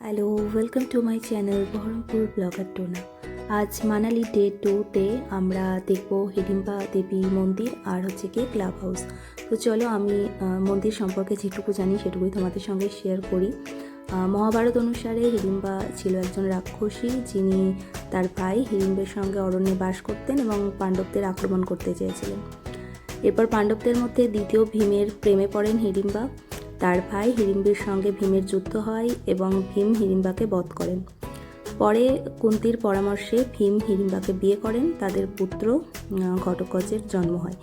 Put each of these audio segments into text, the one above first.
Hello, welcome to my channel Berhampore blogger Tona. আজ Manali day 2-তে আমরা দেখব হিড়িম্বা দেবী মন্দির আর হচ্ছে গিয়ে ক্লাব হাউস। তো চলো আমি মন্দির সম্পর্কে যেটুকু জানি সেটুকুই তোমাদের সঙ্গে শেয়ার করি। মহাভারত অনুসারে হিড়িম্বা ছিল একজন রাক্ষসী, যিনি তার ভাই হিড়িম্বের সঙ্গে অরণ্যে বাস করতেন এবং পাণ্ডবদের আক্রমণ করতে চেয়েছিলেন। এরপর পাণ্ডবদের মধ্যে দ্বিতীয় ভীমের প্রেমে পড়েন হিড়িম্বা। তার ভাই হিড়িম্বের সঙ্গে ভীমের যুদ্ধ হয় এবং ভীম হিড়িম্বাকে বধ করেন। পরে কুন্তির পরামর্শে ভীম হিড়িম্বাকে বিয়ে করেন। তাদের পুত্র ঘটোৎকচের জন্ম হয়,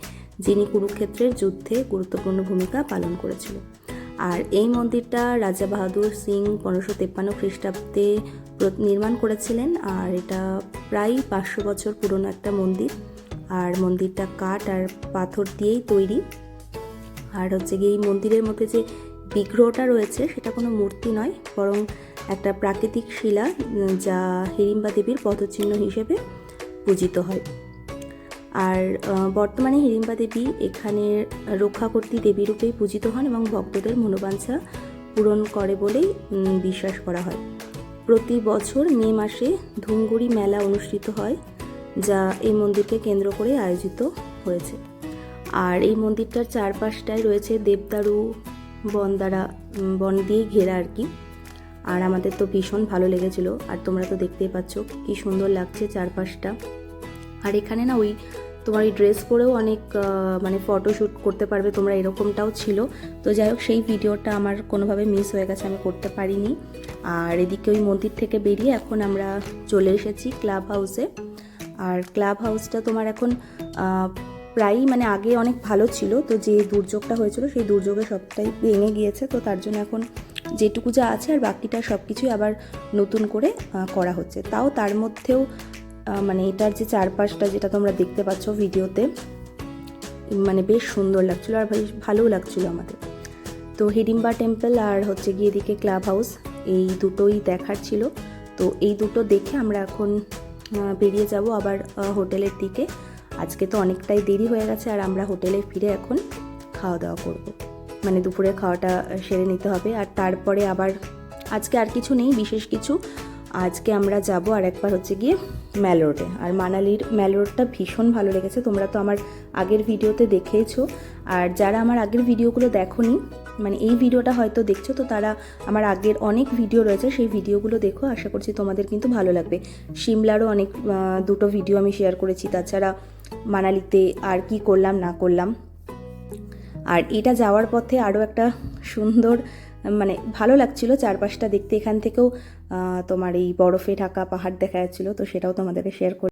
যিনি কুরুক্ষেত্রের যুদ্ধে গুরুত্বপূর্ণ ভূমিকা পালন করেছিল। আর এই মন্দিরটা রাজা বাহাদুর সিং 1553 খ্রিস্টাব্দে নির্মাণ করেছিলেন। আর এটা প্রায় 500 বছর পুরনো একটা মন্দির। আর মন্দিরটা কাঠ আর পাথর দিয়েই তৈরি। আর হচ্ছে গিয়ে এই মন্দিরের মধ্যে যে বিগ্রহটা রয়েছে সেটা কোনো মূর্তি নয়, বরং একটা প্রাকৃতিক শিলা, যা হিড়িম্বা দেবীর পদচিহ্ন হিসেবে পূজিত হয়। আর বর্তমানে হিড়িম্বা দেবী এখানে রক্ষাকর্ত্রী দেবী রূপেই পূজিত হন এবং ভক্তদের মনোবাঞ্ছা পূরণ করে বলেই বিশ্বাস করা হয়। প্রতি বছর মে মাসে ধুমগুড়ি মেলা অনুষ্ঠিত হয়, যা এই মন্দিরকে কেন্দ্র করে আয়োজিত হয়েছে। আর এই মন্দিরটার চারপাশটায় রয়েছে দেবদারু বন দিয়ে ঘেরা আর কি। আর আমাদের তো ভীষণ ভালো লেগেছিল। আর তোমরা তো দেখতেই পাচ্ছ কি সুন্দর লাগছে চারপাশটা। আর এখানে না তোমার এই ড্রেস পরেও অনেক ফটোশ্যুট করতে পারবে তোমরা, এরকমটাও ছিল। তো যাই হোক, সেই ভিডিওটা আমার কোনোভাবে মিস হয়ে গেছে, আমি করতে পারিনি। আর এদিকে ওই মন্দির থেকে বেরিয়ে এখন আমরা চলে এসেছি ক্লাব হাউসে। আর ক্লাব হাউসটা তোমার এখন প্রায়ই আগে অনেক ভালো ছিল, তো যে দুর্যোগটা হয়েছিল সেই দুর্যোগে সবটাই ভেঙে গিয়েছে। তো তার জন্য এখন যেটুকু যা আছে আর বাকিটা সব কিছুই আবার নতুন করে করা হচ্ছে। তাও তার মধ্যেও এটার যে চারপাশটা যেটা তোমরা দেখতে পাচ্ছ ভিডিওতে, বেশ সুন্দর লাগছিলো আর বেশ ভালোও লাগছিলো আমাদের। তো হিড়িম্বা টেম্পল আর হচ্ছে গিয়ে এদিকে ক্লাব হাউস, এই দুটোই দেখার ছিল। তো এই দুটো দেখে আমরা এখন বেরিয়ে যাব আবার হোটেলের দিকে। আজকে তো অনেকটাই দেরি হয়ে গেছে আর আমরা হোটেলে ফিরে এখন খাওয়া দাওয়া করব। দুপুরে খাওয়াটা সেরে নিতে হবে। আর তারপরে আবার আজকে আর কিছু নেই বিশেষ কিছু। আজকে আমরা যাব আর একবার হচ্ছে গিয়ে ম্যাল রোডে। আর মানালির ম্যাল রোডটা ভীষণ ভালো লেগেছে, তোমরা তো আমার আগের ভিডিওতে দেখেইছো। আর যারা আমার আগের ভিডিওগুলো দেখোনি, এই ভিডিওটা হয়তো দেখছো, তো তারা আমার আগের অনেক ভিডিও রয়েছে, সেই ভিডিওগুলো দেখো। আশা করছি তোমাদের কিন্তু ভালো লাগবে। সিমলারও অনেক দুটো ভিডিও আমি শেয়ার করেছি, তাছাড়া মানালিতে আর কি করলাম না করলাম। আর এটা যাওয়ার পথে আরও একটা সুন্দর ভালো লাগছিল চারপাশটা দেখতে। এখান থেকেও তোমার এই বরফে ঢাকা পাহাড় দেখা যাচ্ছিলো, তো সেটাও তোমাদেরকে শেয়ার করি।